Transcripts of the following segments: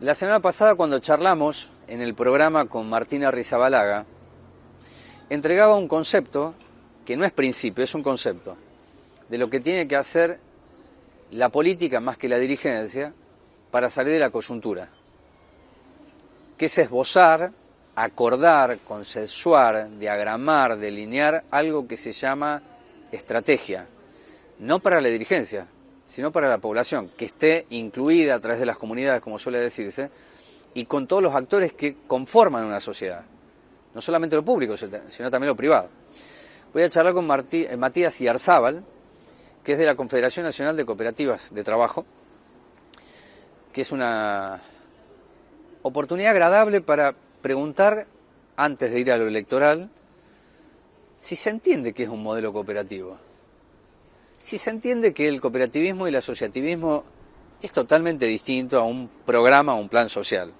La semana pasada, cuando charlamos en el programa con Martina Rizabalaga, entregaba un concepto, que no es principio, es un concepto, de lo que tiene que hacer la política más que la dirigencia para salir de la coyuntura, que es esbozar, acordar, consensuar, diagramar, delinear algo que se llama estrategia, no para la dirigencia, sino para la población, que esté incluida a través de las comunidades, como suele decirse, y con todos los actores que conforman una sociedad, no solamente lo público, sino también lo privado. Voy a charlar con Matías Iarzábal, que es de la Confederación Nacional de Cooperativas de Trabajo, que es una oportunidad agradable para preguntar, antes de ir a lo electoral, si se entiende qué es un modelo cooperativo. Si se entiende que el cooperativismo y el asociativismo es totalmente distinto a un programa o un plan social.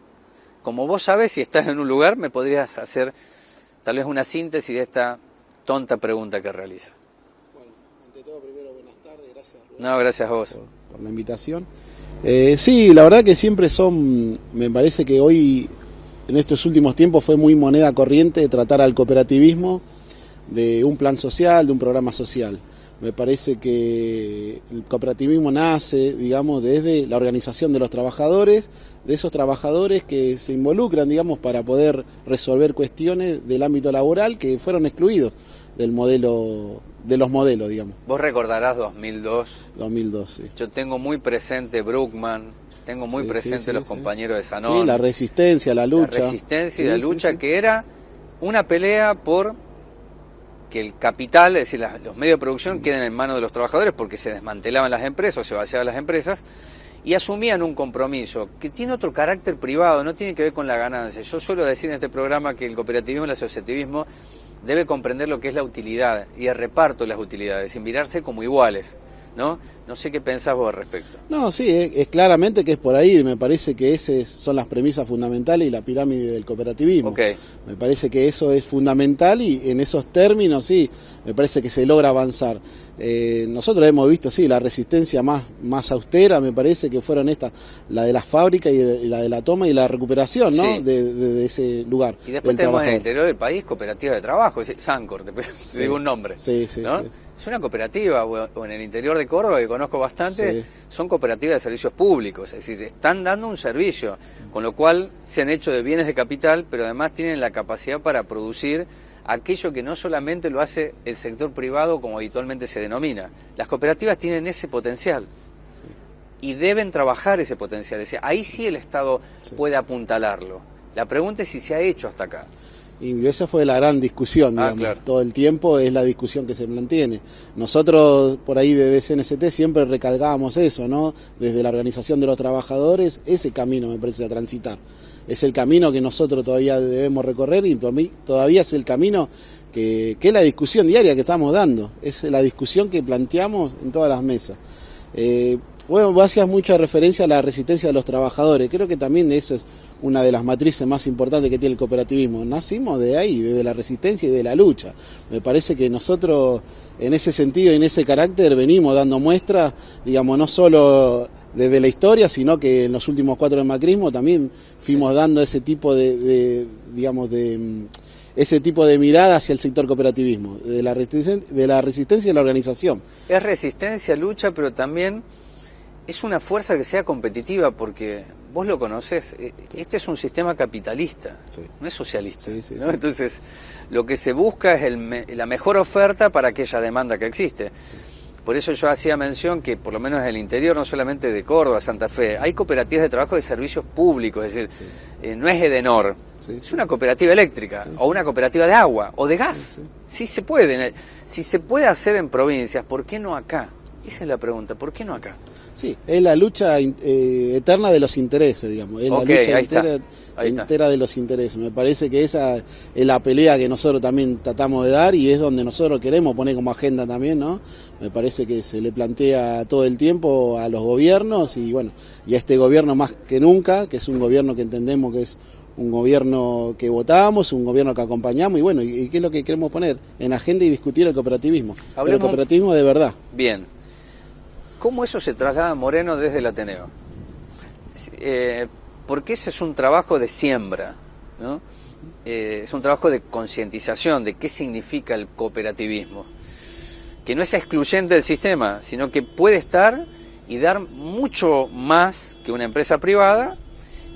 Como vos sabés, si estás en un lugar, me podrías hacer tal vez una síntesis de esta tonta pregunta que realizo. Bueno, ante todo, primero, buenas tardes, gracias Rubén. No, gracias a vos. Por la invitación. Sí, la verdad que siempre me parece que hoy, en estos últimos tiempos, fue muy moneda corriente tratar al cooperativismo de un plan social, de un programa social. Me parece que el cooperativismo nace, digamos, desde la organización de los trabajadores, de esos trabajadores que se involucran, digamos, para poder resolver cuestiones del ámbito laboral que fueron excluidos del modelo, de los modelos, digamos. Vos recordarás 2002. 2002, sí. Yo tengo muy presente Bruckmann, tengo muy presente los compañeros de Sanón. Sí, la resistencia, la lucha. La resistencia y la lucha, que era una pelea por que el capital, es decir, los medios de producción queden en manos de los trabajadores, porque se desmantelaban las empresas o se vaciaban las empresas, y asumían un compromiso que tiene otro carácter privado, no tiene que ver con la ganancia. Yo suelo decir en este programa que el cooperativismo y el asociativismo debe comprender lo que es la utilidad y el reparto de las utilidades, sin mirarse como iguales, ¿no? No sé qué pensás vos al respecto. No, sí, es claramente que es por ahí, me parece que esas son las premisas fundamentales y la pirámide del cooperativismo. Okay. Me parece que eso es fundamental y en esos términos sí, me parece que se logra avanzar. Nosotros hemos visto, sí, la resistencia más austera, me parece que fueron estas, la de las fábricas y la de la toma y la recuperación, ¿no? Sí. de ese lugar. Y después tenemos en el interior del país cooperativas de trabajo, Sancor, te digo un nombre. Sí, sí, ¿no? Sí. Es una cooperativa, o en el interior de Córdoba, que conozco bastante, sí. Son cooperativas de servicios públicos, es decir, están dando un servicio, con lo cual se han hecho de bienes de capital, pero además tienen la capacidad para producir aquello que no solamente lo hace el sector privado, como habitualmente se denomina. Las cooperativas tienen ese potencial y deben trabajar ese potencial, es decir, ahí sí el Estado puede apuntalarlo. La pregunta es si se ha hecho hasta acá. Y esa fue la gran discusión, digamos, claro. Todo el tiempo es la discusión que se mantiene. Nosotros, por ahí desde CNCT, siempre recalcábamos eso, ¿no? Desde la organización de los trabajadores, ese camino me parece a transitar. Es el camino que nosotros todavía debemos recorrer y para mí todavía es el camino que es la discusión diaria que estamos dando, es la discusión que planteamos en todas las mesas. Bueno, vos hacías mucha referencia a la resistencia de los trabajadores, creo que también eso es una de las matrices más importantes que tiene el cooperativismo. Nacimos de ahí, desde la resistencia y de la lucha. Me parece que nosotros en ese sentido y en ese carácter venimos dando muestras, digamos, no solo desde la historia, sino que en los últimos 4 del macrismo también fuimos dando ese tipo ese tipo de mirada hacia el sector cooperativismo, de la resistencia y la organización. Es resistencia, lucha, pero también es una fuerza que sea competitiva, porque vos lo conocés, este es un sistema capitalista, no es socialista, ¿no? Entonces, lo que se busca es la mejor oferta para aquella demanda que existe. Por eso yo hacía mención que, por lo menos en el interior, no solamente de Córdoba, Santa Fe, hay cooperativas de trabajo de servicios públicos, es decir, no es Edenor, es una cooperativa eléctrica, o una cooperativa de agua, o de gas. Sí se puede, si se puede hacer en provincias, ¿por qué no acá? Esa es la pregunta, ¿por qué no acá? Sí, es la lucha eterna de los intereses, digamos, es la lucha entera de los intereses. Me parece que esa es la pelea que nosotros también tratamos de dar y es donde nosotros queremos poner como agenda también, ¿no? Me parece que se le plantea todo el tiempo a los gobiernos y bueno, y a este gobierno más que nunca, que es un gobierno que entendemos que es un gobierno que votamos, un gobierno que acompañamos y bueno, ¿y qué es lo que queremos poner en agenda y discutir el cooperativismo? Pero el cooperativismo de verdad. Bien. ¿Cómo eso se traslada a Moreno desde el Ateneo? porque ese es un trabajo de siembra, ¿no? Es un trabajo de concientización de qué significa el cooperativismo, que no es excluyente del sistema, sino que puede estar y dar mucho más que una empresa privada,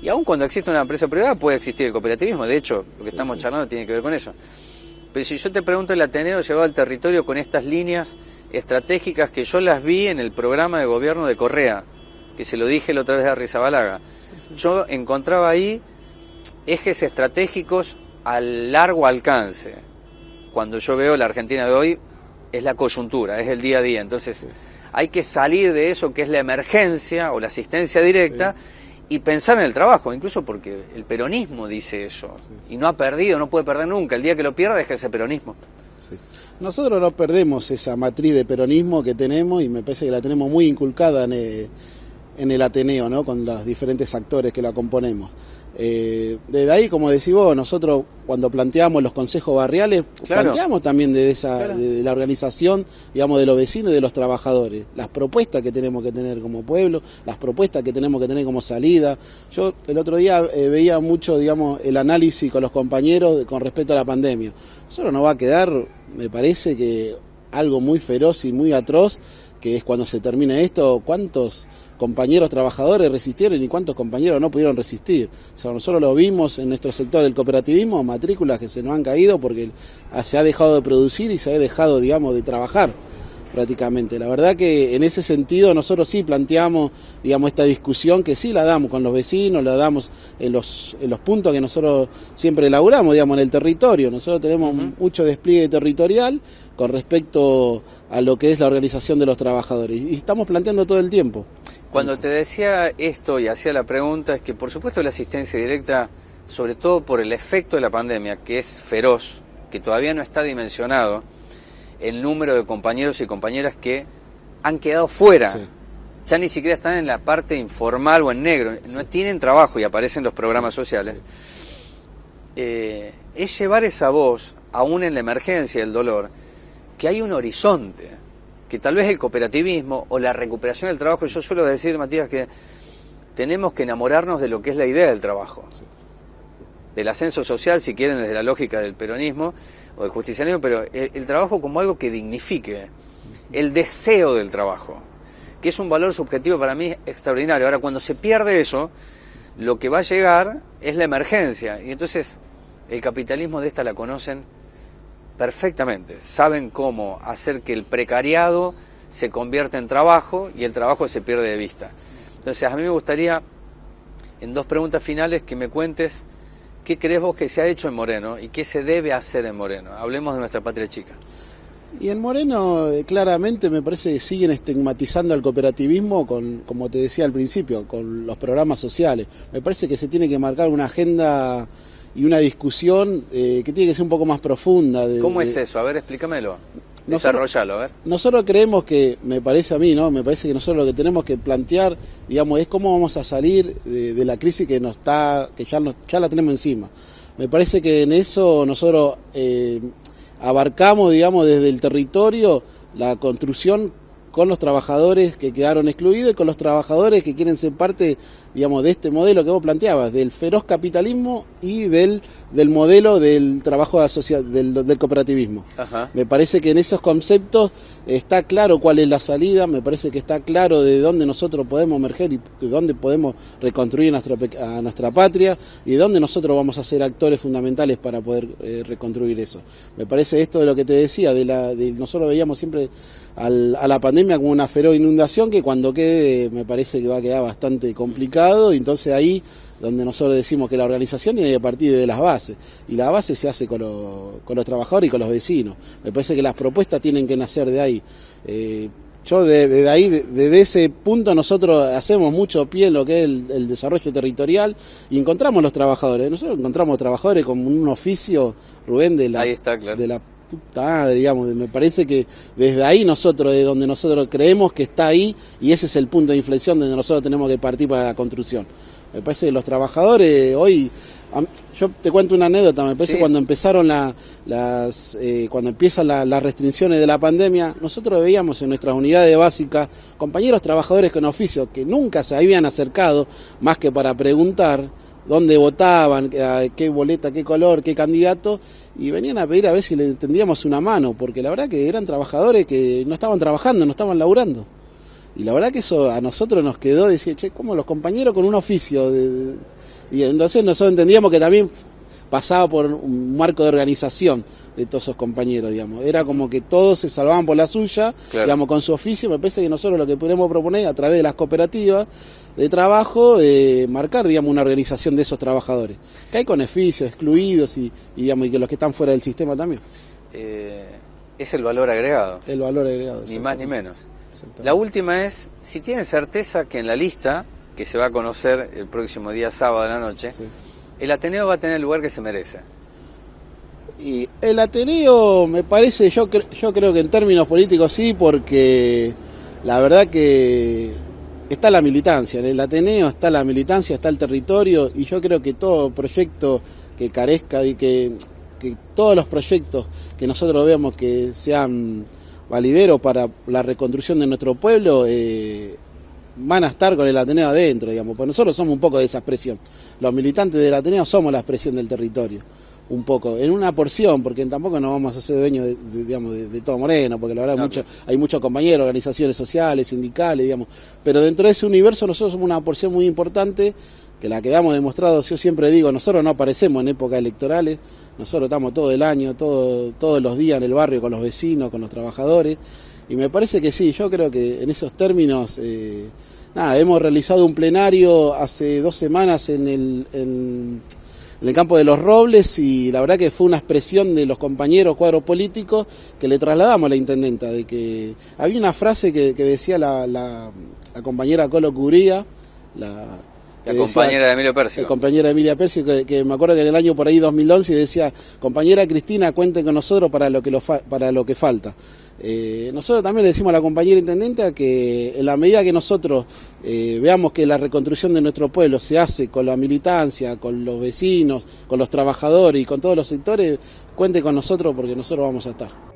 y aun cuando existe una empresa privada puede existir el cooperativismo. De hecho, lo que estamos charlando tiene que ver con eso. Pero si yo te pregunto, el Ateneo llevado al territorio con estas líneas estratégicas que yo las vi en el programa de gobierno de Correa, que se lo dije la otra vez a Arrizabalaga. Yo encontraba ahí ejes estratégicos a largo alcance. Cuando yo veo la Argentina de hoy, es la coyuntura, es el día a día. Entonces, hay que salir de eso que es la emergencia o la asistencia directa y pensar en el trabajo, incluso porque el peronismo dice eso. Y no ha perdido, no puede perder nunca. El día que lo pierda es ese peronismo. Sí. Nosotros no perdemos esa matriz de peronismo que tenemos, y me parece que la tenemos muy inculcada en el Ateneo, ¿no? Con los diferentes actores que la componemos. Desde ahí, como decís vos, nosotros cuando planteamos los consejos barriales, planteamos también de la organización, digamos, de los vecinos y de los trabajadores, las propuestas que tenemos que tener como pueblo, las propuestas que tenemos que tener como salida. Yo el otro día veía mucho, digamos, el análisis con los compañeros con respecto a la pandemia. Solo nos va a quedar, me parece que algo muy feroz y muy atroz, que es cuando se termine esto, cuántos compañeros trabajadores resistieron y cuántos compañeros no pudieron resistir. O sea, nosotros lo vimos en nuestro sector del cooperativismo, matrículas que se nos han caído porque se ha dejado de producir y se ha dejado, digamos, de trabajar prácticamente. La verdad que en ese sentido nosotros sí planteamos, digamos, esta discusión que sí la damos con los vecinos, la damos en los puntos que nosotros siempre elaboramos, digamos, en el territorio. Nosotros tenemos mucho despliegue territorial con respecto a lo que es la organización de los trabajadores y estamos planteando todo el tiempo. Cuando te decía esto y hacía la pregunta, es que por supuesto la asistencia directa, sobre todo por el efecto de la pandemia, que es feroz, que todavía no está dimensionado, el número de compañeros y compañeras que han quedado fuera, ya ni siquiera están en la parte informal o en negro, no tienen trabajo y aparecen los programas sociales, es llevar esa voz, aún en la emergencia, el dolor, que hay un horizonte, que tal vez el cooperativismo o la recuperación del trabajo, yo suelo decir, Matías, que tenemos que enamorarnos de lo que es la idea del trabajo, del ascenso social, si quieren, desde la lógica del peronismo o del justicialismo, pero el trabajo como algo que dignifique, el deseo del trabajo, que es un valor subjetivo para mí extraordinario. Ahora, cuando se pierde eso, lo que va a llegar es la emergencia, y entonces el capitalismo de esta la conocen perfectamente, saben cómo hacer que el precariado se convierta en trabajo y el trabajo se pierde de vista. Entonces a mí me gustaría, en dos preguntas finales, que me cuentes qué crees vos que se ha hecho en Moreno y qué se debe hacer en Moreno. Hablemos de nuestra patria chica. Y en Moreno claramente me parece que siguen estigmatizando al cooperativismo con, como te decía al principio, con los programas sociales. Me parece que se tiene que marcar una agenda y una discusión que tiene que ser un poco más profunda. ¿Cómo es eso? A ver, explícamelo. Desarrollalo, a ver. Nosotros creemos que, me parece a mí, ¿no? Me parece que nosotros lo que tenemos que plantear, digamos, es cómo vamos a salir de la crisis que ya la tenemos encima. Me parece que en eso nosotros abarcamos, digamos, desde el territorio la construcción con los trabajadores que quedaron excluidos y con los trabajadores que quieren ser parte, digamos, de este modelo que vos planteabas, del feroz capitalismo y del modelo del trabajo del cooperativismo. Me parece que en esos conceptos está claro cuál es la salida, me parece que está claro de dónde nosotros podemos emerger y de dónde podemos reconstruir a nuestra patria y de dónde nosotros vamos a ser actores fundamentales para poder reconstruir eso. Me parece esto de lo que te decía, nosotros veíamos siempre a la pandemia como una feroz inundación que cuando quede me parece que va a quedar bastante complicado, y entonces ahí donde nosotros decimos que la organización tiene que partir de las bases, y la base se hace con los trabajadores y con los vecinos. Me parece que las propuestas tienen que nacer de ahí. Yo desde ahí, desde ese punto nosotros hacemos mucho pie en lo que es el desarrollo territorial y encontramos los trabajadores. Nosotros encontramos trabajadores con un oficio, Rubén, ahí está, claro, de la puta madre, digamos. Me parece que desde ahí nosotros, de donde nosotros creemos que está ahí, y ese es el punto de inflexión donde nosotros tenemos que partir para la construcción. Me parece que los trabajadores hoy Yo te cuento una anécdota, me parece, Sí. cuando empezaron cuando empiezan las restricciones de la pandemia, nosotros veíamos en nuestras unidades básicas compañeros trabajadores con oficio que nunca se habían acercado más que para preguntar dónde votaban, qué boleta, qué color, qué candidato, y venían a pedir a ver si le tendíamos una mano, porque la verdad que eran trabajadores que no estaban trabajando, no estaban laburando. Y la verdad que eso a nosotros nos quedó, decir, che, ¿cómo los compañeros con un oficio? Y entonces nosotros entendíamos que también pasaba por un marco de organización de todos esos compañeros, digamos. Era como que todos se salvaban por la suya, claro, digamos, con su oficio. Me parece que nosotros lo que podemos proponer a través de las cooperativas de trabajo, marcar, digamos, una organización de esos trabajadores, que hay con oficios, excluidos digamos, y que los que están fuera del sistema también. Es el valor agregado. El valor agregado. Ni más ni menos. La última es, si tienen certeza que en la lista, que se va a conocer el próximo día sábado de la noche, sí, el Ateneo va a tener el lugar que se merece. Y el Ateneo, me parece, yo creo que en términos políticos sí, porque la verdad que está la militancia, en el Ateneo está la militancia, está el territorio, y yo creo que todo proyecto que carezca de que todos los proyectos que nosotros veamos que sean valideros para la reconstrucción de nuestro pueblo, van a estar con el Ateneo adentro, digamos, porque nosotros somos un poco de esa expresión. Los militantes del Ateneo somos la expresión del territorio, un poco, en una porción, porque tampoco nos vamos a hacer dueños de todo Moreno, porque la verdad no, hay muchos compañeros, organizaciones sociales, sindicales, digamos, pero dentro de ese universo nosotros somos una porción muy importante, que la que hemos demostrado, yo siempre digo, nosotros no aparecemos en épocas electorales, nosotros estamos todo el año, todos los días en el barrio con los vecinos, con los trabajadores, y me parece que sí, yo creo que en esos términos, hemos realizado un plenario hace 2 semanas en el campo de Los Robles, y la verdad que fue una expresión de los compañeros cuadros políticos que le trasladamos a la intendenta, de que había una frase que decía la compañera Colo Cubría, la compañera de Emilio Pérsico. Compañera de Emilia Pérsico, que me acuerdo que en el año por ahí 2011 decía, compañera Cristina, cuenten con nosotros para lo que falta. Nosotros también le decimos a la compañera intendente que en la medida que nosotros veamos que la reconstrucción de nuestro pueblo se hace con la militancia, con los vecinos, con los trabajadores y con todos los sectores, cuente con nosotros porque nosotros vamos a estar.